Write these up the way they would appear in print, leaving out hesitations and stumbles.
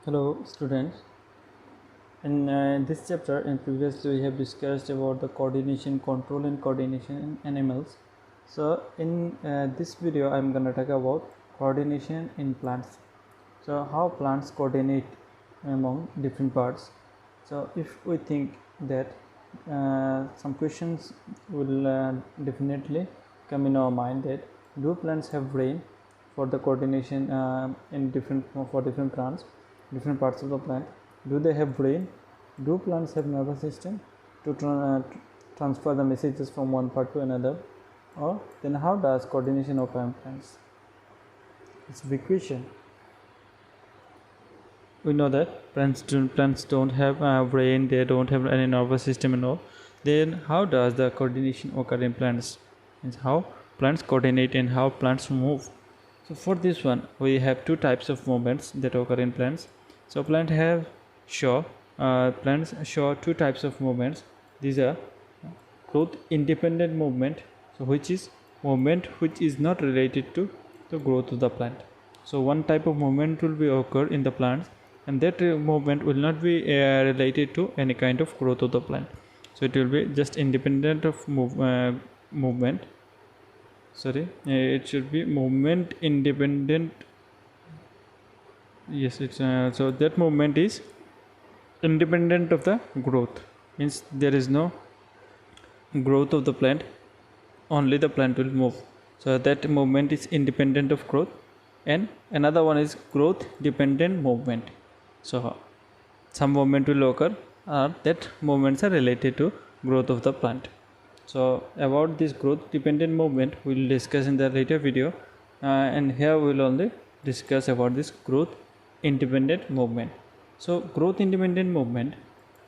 Hello students. In this chapter and previously we have discussed about the coordination, control and coordination in animals. So in this video I am going to talk about coordination in plants. So how plants coordinate among different parts. So if we think that some questions will definitely come in our mind, that do plants have brain for the coordination in different for different plants, different parts of the plant? Do they have brain? Do plants have nervous system to transfer the messages from one part to another? Or then how does coordination occur in plants? It's a big question. We know that plants don't have a brain, they don't have any nervous system and all. Then how does the coordination occur in plants? Means how plants coordinate and how plants move. So for this one we have two types of movements that occur in plants. So plants show two types of movements. These are growth independent movement, so which is movement which is not related to the growth of the plant. So one type of movement will be occur in the plants, and that movement will not be related to any kind of growth of the plant. So it will be just independent of movement. It should be movement independent. Yes, it's so that movement is independent of the growth, means there is no growth of the plant, only the plant will move. So that movement is independent of growth, and another one is growth dependent movement. So some movement will occur, that movements are related to growth of the plant. So about this growth dependent movement we will discuss in the later video, and here we will only discuss about this growth independent movement. So growth independent movement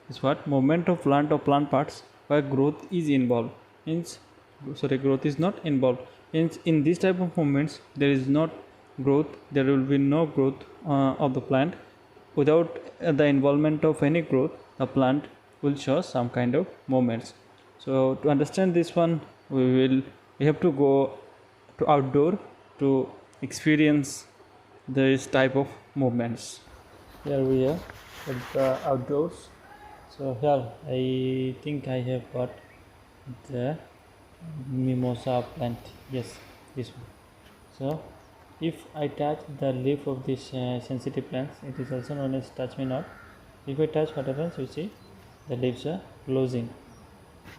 is what movement of plant or plant parts where growth is involved. Growth is not involved. In this type of movements there is not growth, there will be no growth of the plant. Without the involvement of any growth, the plant will show some kind of movements. So to understand this one, we have to go to outdoor to experience this type of movements. Here we are at the outdoors. So here I think I have got the mimosa plant. Yes, this one. So if I touch the leaf of this sensitive plants, it is also known as touch me not. If I touch, what happens? You see the leaves are closing.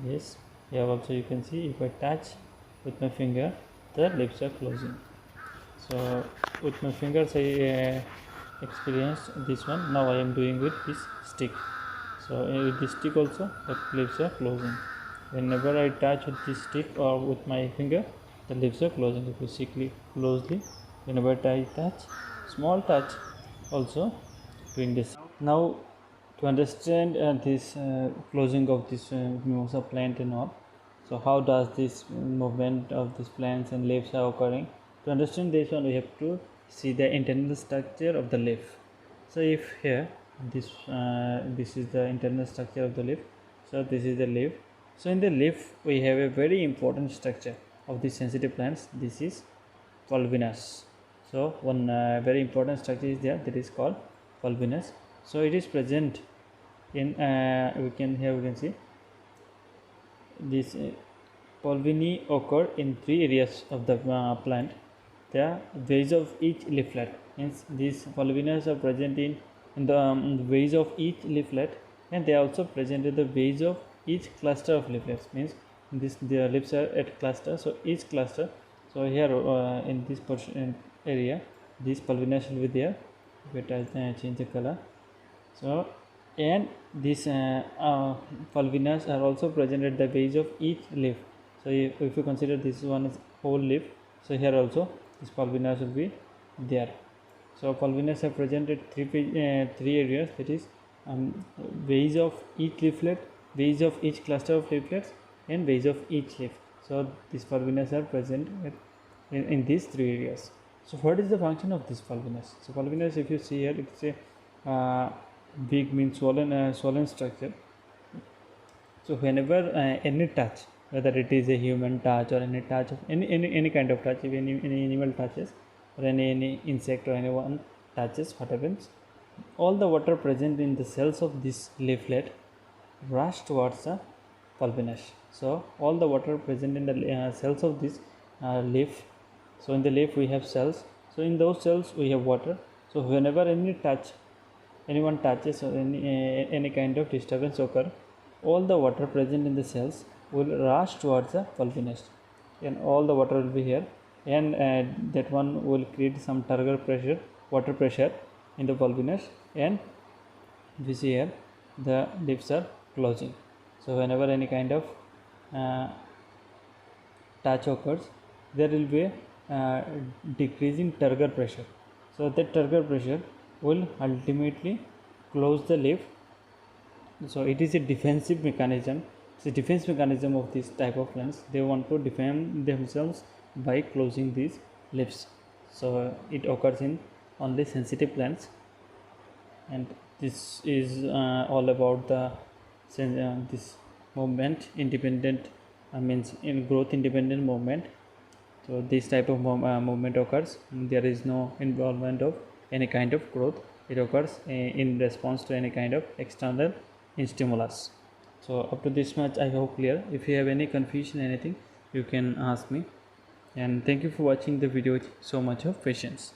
Yes, here also you can see, if I touch with my finger, the leaves are closing. So with my fingers I experienced this one. Now I am doing with this stick. So with this stick also the leaves are closing. Whenever I touch with this stick or with my finger, the leaves are closing. If you see closely, whenever I touch, small touch also doing this. Now to understand this closing of this mimosa plant and all, so how does this movement of these plants and leaves are occurring? To understand this one, we have to see the internal structure of the leaf. So if here this is the internal structure of the leaf. So this is the leaf. So in the leaf we have a very important structure of these sensitive plants. This is pulvinus. So one very important structure is there, that is called pulvinus. So it is present in we can see this pulvini occur in three areas of the plant. The base of each leaflet, means these pulvinus are present in the base of each leaflet, and they are also present at the base of each cluster of leaflets, means the leaves are at cluster. So each cluster, so here in this portion area, this pulvinus will be there. If I change the color, so and these pulvinus are also present at the base of each leaf. So if you consider this one is whole leaf, so here also this pulvinus will be there. So pulvinus are present at three areas, that is base of each leaflet, base of each cluster of leaflets, and base of each leaf. So these pulvinus are present in these three areas. So what is the function of this pulvinus? So pulvinus, if you see here, it's a big, means swollen structure. So whenever any touch, whether it is a human touch or any touch of any kind of touch, if any animal touches or any insect or anyone touches, what happens? all the water present in the cells of this leaflet rush towards the pulvinus. So all the water present in the cells of this leaf. So in the leaf we have cells. So in those cells we have water. So whenever anyone touches or any kind of disturbance occur, all the water present in the cells will rush towards the pulvinus, and all the water will be here, and that one will create some water pressure in the pulvinus, and we see here the leaves are closing. So whenever any kind of touch occurs, there will be a decreasing turgor pressure. So that turgor pressure will ultimately close the leaf. So it is a defensive mechanism. It's a defense mechanism of this type of plants. They want to defend themselves by closing these leaves. So it occurs in only sensitive plants, and this is all about the this movement independent means in growth independent movement. So this type of movement occurs. There is no involvement of any kind of growth. It occurs in response to any kind of external stimulus. So up to this much I hope clear. If you have any confusion, anything, you can ask me. And thank you for watching the video with so much of patience.